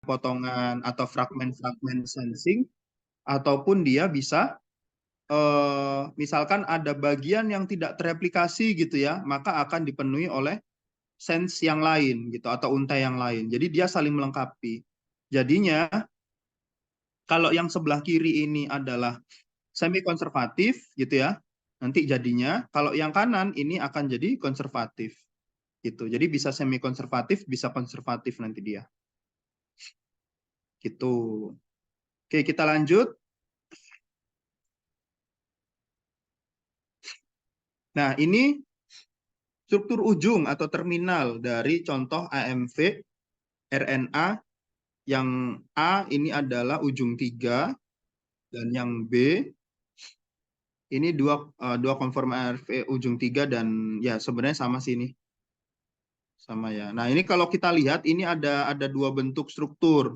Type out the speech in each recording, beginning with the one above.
potongan atau fragmen-fragmen sensing, ataupun dia bisa misalkan ada bagian yang tidak tereplikasi gitu ya, maka akan dipenuhi oleh sense yang lain gitu atau untai yang lain. Jadi dia saling melengkapi. Jadinya kalau yang sebelah kiri ini adalah semi konservatif gitu ya, nanti jadinya kalau yang kanan ini akan jadi konservatif gitu. Jadi bisa semi konservatif, bisa konservatif nanti dia. Gitu. Oke, kita lanjut. Nah, ini struktur ujung atau terminal dari contoh AMV RNA. Yang A ini adalah ujung 3 dan yang B ini dua konform ARV ujung 3 dan ya sebenarnya sama sih ini. Sama ya. Nah, ini kalau kita lihat ini ada dua bentuk struktur.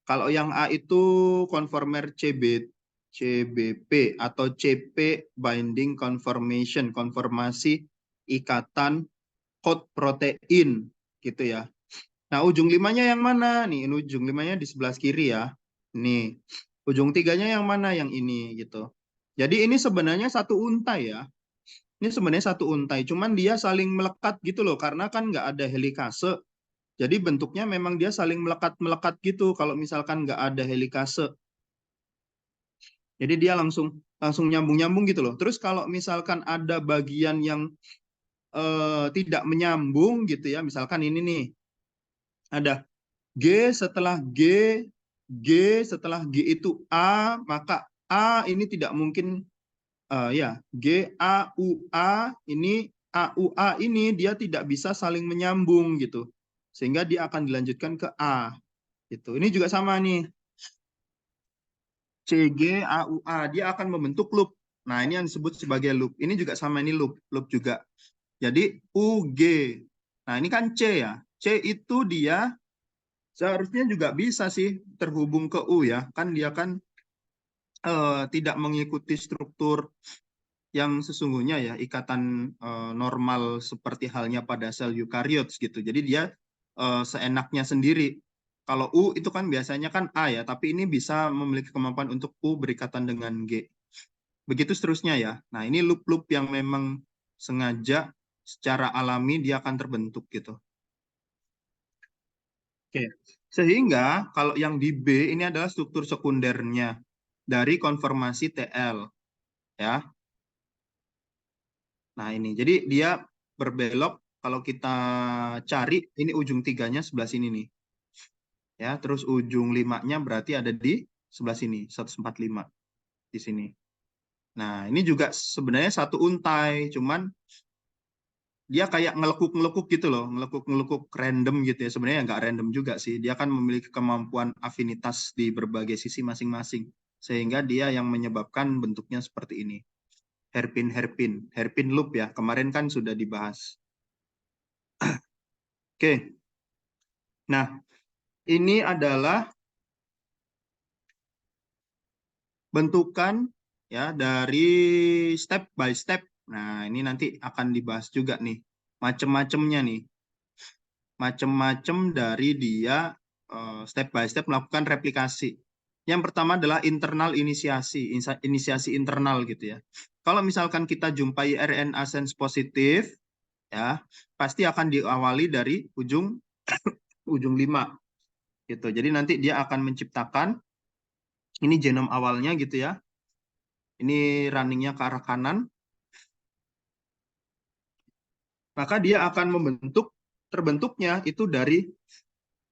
Kalau yang A itu konformer CBP atau CP binding conformation, konformasi ikatan code protein gitu ya. Nah, ujung 5-nya yang mana? Nih, ini ujung 5-nya di sebelah kiri ya. Nih, ujung 3-nya yang mana? Yang ini gitu. Jadi ini sebenarnya satu untai ya. Ini sebenarnya satu untai, cuman dia saling melekat gitu loh, karena kan nggak ada helikase. Jadi bentuknya memang dia saling melekat-melekat gitu kalau misalkan nggak ada helikase. Jadi dia langsung langsung nyambung-nyambung gitu loh. Terus kalau misalkan ada bagian yang tidak menyambung gitu ya, misalkan ini nih, ada G setelah G setelah G itu A, maka A ini tidak mungkin ya G A U A ini A ini dia tidak bisa saling menyambung gitu. Sehingga dia akan dilanjutkan ke A gitu. Ini juga sama nih. CGAUA dia akan membentuk loop. Nah, ini yang disebut sebagai loop. Ini juga sama, ini loop juga. Jadi UG. Nah, ini kan C ya. C itu dia seharusnya juga bisa sih terhubung ke U ya. Kan dia kan tidak mengikuti struktur yang sesungguhnya ya, ikatan normal seperti halnya pada sel eukariot gitu. Jadi dia seenaknya sendiri. Kalau U itu kan biasanya kan A ya, tapi ini bisa memiliki kemampuan untuk U berikatan dengan G. Begitu seterusnya ya. Nah, ini loop-loop yang memang sengaja secara alami dia akan terbentuk gitu. Oke. Sehingga kalau yang di B ini adalah struktur sekundernya dari konformasi TL ya. Nah, ini. Jadi dia berbelok kalau kita cari ini ujung 3-nya sebelah sini nih. Ya, terus ujung 5-nya berarti ada di sebelah sini, 145 di sini. Nah, ini juga sebenarnya satu untai, cuman dia kayak ngelekuk-ngelekuk gitu loh, ngelekuk-ngelekuk random gitu ya. Sebenarnya nggak random juga sih. Dia kan memiliki kemampuan afinitas di berbagai sisi masing-masing. Sehingga dia yang menyebabkan bentuknya seperti ini. Hairpin loop ya. Kemarin kan sudah dibahas. Oke. Nah, ini adalah bentukan ya dari step by step. Nah, ini nanti akan dibahas juga nih. Macem-macemnya nih. Macem-macem dari dia step by step melakukan replikasi. Yang pertama adalah internal inisiasi internal gitu ya. Kalau misalkan kita jumpai RNA sense positif, ya pasti akan diawali dari ujung ujung 5 gitu. Jadi nanti dia akan menciptakan ini genom awalnya gitu ya. Ini runningnya ke arah kanan. Maka dia akan terbentuknya itu dari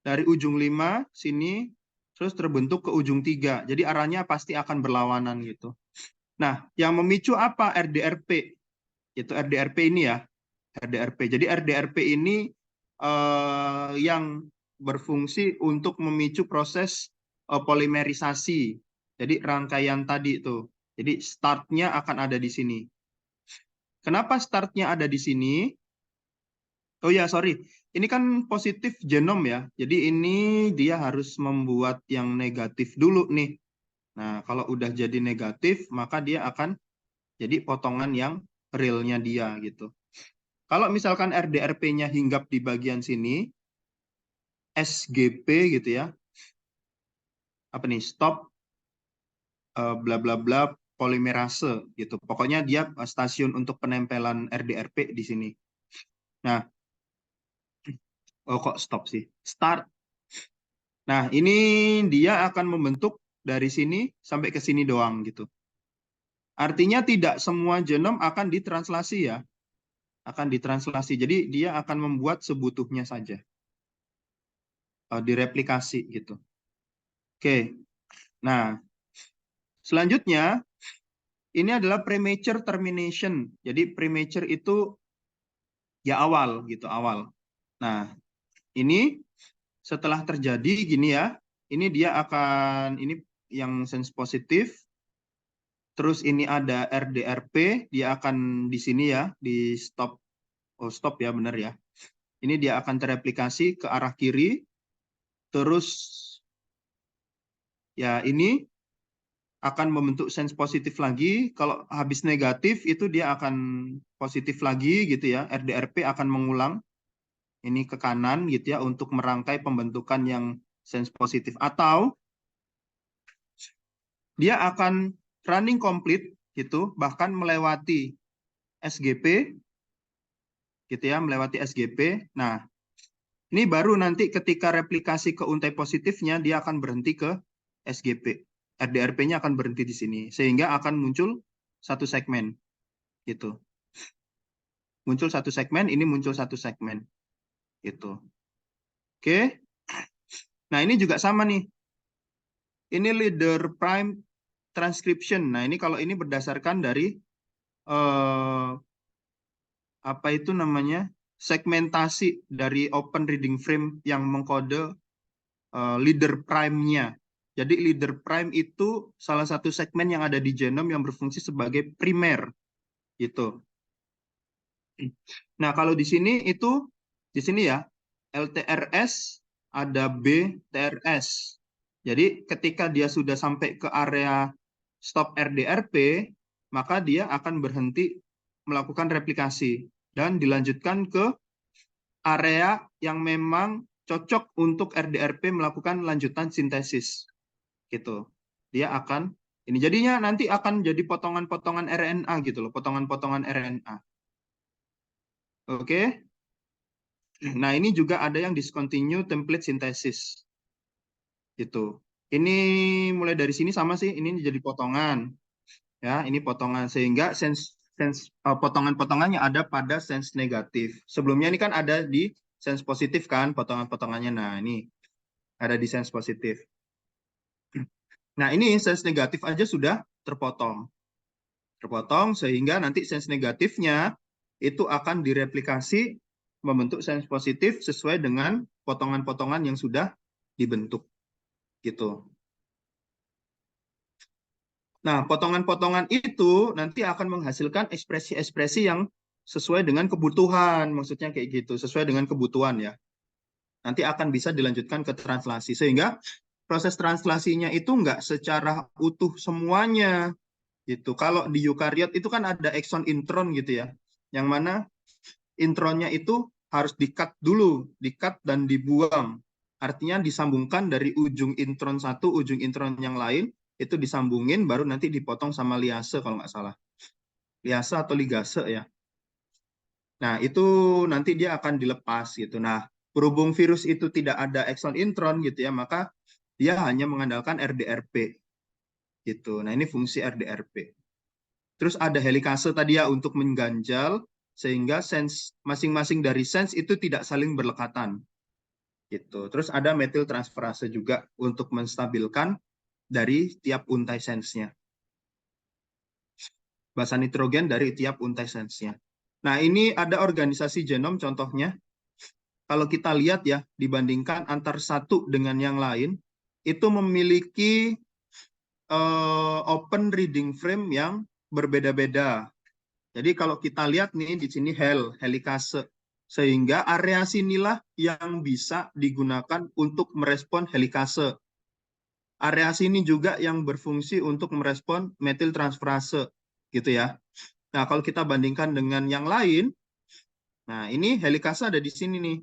ujung 5 sini terus terbentuk ke ujung 3. Jadi arahnya pasti akan berlawanan gitu. Nah, yang memicu apa? RDRP. Itu RDRP ini ya. RDRP. Jadi RDRP ini yang berfungsi untuk memicu proses polimerisasi. Jadi rangkaian tadi itu. Jadi startnya akan ada di sini. Kenapa startnya ada di sini? Oh ya, sorry. Ini kan positif genom ya. Jadi ini dia harus membuat yang negatif dulu nih. Nah, kalau udah jadi negatif, maka dia akan jadi potongan yang realnya dia gitu. Kalau misalkan RDRP-nya hinggap di bagian sini, SGP gitu ya. apa nih, stop bla bla bla polimerase gitu. Pokoknya dia stasiun untuk penempelan RDRP di sini. Nah, oh kok stop sih? Start. Nah, ini dia akan membentuk dari sini sampai ke sini doang gitu. Artinya tidak semua genom akan ditranslasi ya. Akan ditranslasi. Jadi dia akan membuat sebutuhnya saja. Direplikasi gitu. Oke. Nah, selanjutnya ini adalah premature termination. Jadi premature itu ya awal gitu, awal. Nah, ini setelah terjadi gini ya, ini dia akan, ini yang sense positif, terus ini ada RDRP, dia akan di sini ya, di stop, oh stop ya benar ya. Ini dia akan tereplikasi ke arah kiri, terus ya ini akan membentuk sense positif lagi. Kalau habis negatif itu dia akan positif lagi gitu ya. RDRP akan mengulang ini ke kanan gitu ya untuk merangkai pembentukan yang sense positif, atau dia akan running complete gitu, bahkan melewati SGP gitu ya, melewati SGP. Nah, ini baru nanti ketika replikasi ke untai positifnya dia akan berhenti ke SGP. RDRP-nya akan berhenti di sini sehingga akan muncul satu segmen gitu. Muncul satu segmen, ini muncul satu segmen gitu. Oke. Nah, ini juga sama nih. Ini leader prime transcription. Nah, ini kalau ini berdasarkan dari apa itu namanya, segmentasi dari open reading frame yang mengkode leader prime-nya. Jadi leader prime itu salah satu segmen yang ada di genom yang berfungsi sebagai primer gitu. Nah, kalau di sini itu di sini ya LTRS ada BTRS. Jadi ketika dia sudah sampai ke area stop RDRP, maka dia akan berhenti melakukan replikasi dan dilanjutkan ke area yang memang cocok untuk RDRP melakukan lanjutan sintesis gitu. Dia akan ini jadinya nanti akan jadi potongan-potongan RNA gitu loh, potongan-potongan RNA. Oke. Nah, ini juga ada yang discontinue template synthesis. Gitu. Ini mulai dari sini sama sih, ini jadi potongan. Ya, ini potongan sehingga potongan-potongannya ada pada sense negatif. Sebelumnya ini kan ada di sense positif kan potongan-potongannya. Nah, ini ada di sense positif. Nah, ini sense negatif aja sudah terpotong. Terpotong sehingga nanti sense negatifnya itu akan direplikasi membentuk sense positif sesuai dengan potongan-potongan yang sudah dibentuk gitu. Nah, potongan-potongan itu nanti akan menghasilkan ekspresi-ekspresi yang sesuai dengan kebutuhan, maksudnya kayak gitu, sesuai dengan kebutuhan ya. Nanti akan bisa dilanjutkan ke translasi, sehingga proses translasinya itu nggak secara utuh semuanya gitu. Kalau di eukariot itu kan ada ekson intron gitu ya, yang mana intronnya itu harus di-cut dulu, di-cut dan dibuang. Artinya disambungkan dari ujung intron satu, ujung intron yang lain, itu disambungin, baru nanti dipotong sama liase kalau nggak salah. Liase atau ligase ya. Nah, itu nanti dia akan dilepas gitu. Nah, berhubung virus itu tidak ada ekson intron gitu ya, maka dia hanya mengandalkan RDRP gitu. Nah, ini fungsi RDRP. Terus ada helikase tadi ya untuk mengganjal sehingga sense masing-masing dari sense itu tidak saling berlekatan gitu. Terus ada metil transferase juga untuk menstabilkan dari tiap untai sense-nya. Basa nitrogen dari tiap untai sense-nya. Nah, ini ada organisasi genom contohnya. Kalau kita lihat ya, dibandingkan antar satu dengan yang lain, itu memiliki open reading frame yang berbeda-beda. Jadi kalau kita lihat nih di sini helikase, sehingga area sinilah yang bisa digunakan untuk merespon helikase. Area sini juga yang berfungsi untuk merespon metil transferase, gitu ya. Nah, kalau kita bandingkan dengan yang lain, nah ini helikase ada di sini nih,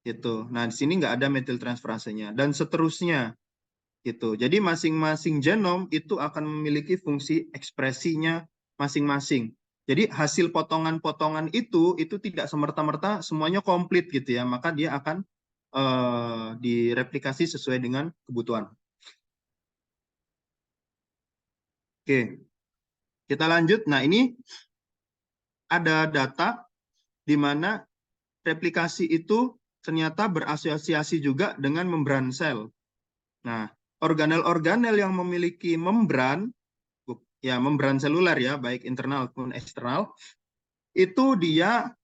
gitu. Nah, di sini nggak ada metil transferasenya dan seterusnya. gitu. Jadi masing-masing genom itu akan memiliki fungsi ekspresinya masing-masing. Jadi hasil potongan-potongan itu tidak semerta-merta semuanya komplit gitu ya. Maka dia akan direplikasi sesuai dengan kebutuhan. Oke, kita lanjut. Nah, ini ada data di mana replikasi itu ternyata berasosiasi juga dengan membran sel. Nah, organel-organel yang memiliki membran, ya membran seluler ya, baik internal maupun eksternal, itu dia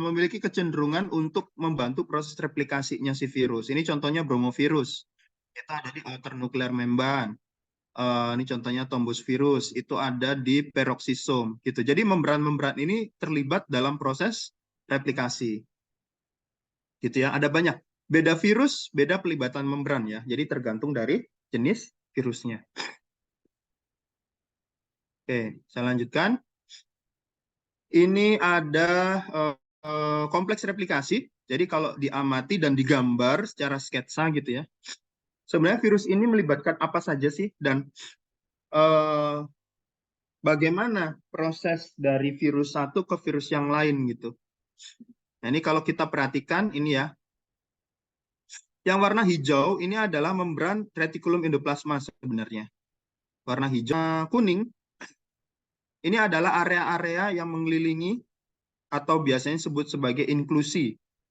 memiliki kecenderungan untuk membantu proses replikasinya si virus. Ini contohnya bromovirus. Kita ada di outer nuclear membrane. Ini contohnya tombus virus, itu ada di peroksisom gitu. Jadi membran-membran ini terlibat dalam proses replikasi. Gitu ya. Ada banyak. Beda virus, beda pelibatan membran ya. Jadi tergantung dari jenis virusnya. Oke, saya lanjutkan. Ini ada kompleks replikasi. Jadi kalau diamati dan digambar secara sketsa gitu ya. Sebenarnya virus ini melibatkan apa saja sih dan bagaimana proses dari virus satu ke virus yang lain gitu. Nah, ini kalau kita perhatikan ini ya. Yang warna hijau ini adalah membran retikulum endoplasma sebenarnya. Warna hijau kuning ini adalah area-area yang mengelilingi atau biasanya disebut sebagai inklusi